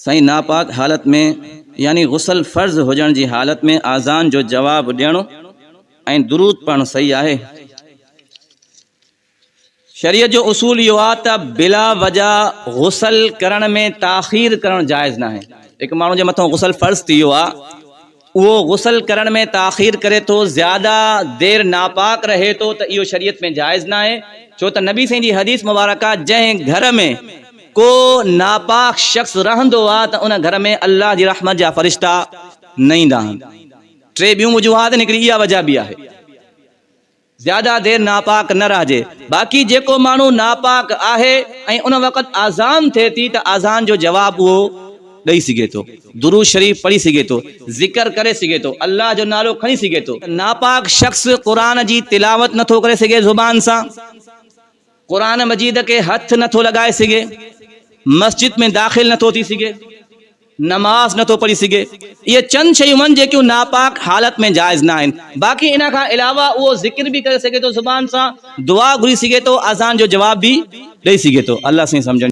सही नापाक हालत में यानी गुसल फ़र्ज़ हुजण जी हालत में आज़ान जो जवाब ॾियणो ऐं दुरूद पढ़णु सही आहे। शरीयत जो उसूल इहो आहे त बिला वजह गुसल करण में ताख़ीर करणु जाइज़ न आहे। हिकु माण्हू जे मथां गुसल फ़र्ज़ थी वियो आहे, उहो गुसल करण में ताख़ीर करे थो, ज़्यादा देर नापाक रहे थो, त इहो शरीयत में जाइज़ न आहे। छो त नबी साईं जी हदीस मुबारक आहे, जंहिं घर में को नापाक शख्स रहंदो आहे त उन घर में अल्लाह जी रहमत जा फ़रिश्ता न ईंदा आहिनि। टे ॿियूं वजूहात हिकिड़ी इहा वजह बि आहे, ज़्यादा देर नापाक न रहिजे। बाक़ी जेको माण्हू नापाक आहे ऐं उन वक़्तु आज़ान थिए थी त आज़ान जो जवाबु उहो ॾेई सघे थो, दुरूद शरीफ़ पढ़ी सघे थो, ज़िक्र करे सघे थो, अल्लाह जो नालो खणी सघे थो। नापाक शख्स क़ुरान जी तिलावत नथो करे सघे ज़ुबान सां, क़ुरान मजीद के हथ नथो लगाए सघे, मस्जिद में दाख़िल नथो थी सघे, नमाज नथो पढ़ी सघे। ये चंद शयूं आहिनि जेकियूं नापाक हालत में जाइज़ न आहिनि। बाक़ी इन खां अलावा उहो ज़िक्र भी करे सघे थो ज़ुबान सां, दुआ घुरी सघे थो, अज़ान जो जवाब भी ॾेई सघे थो। अल्लाह साईं सम्झनि।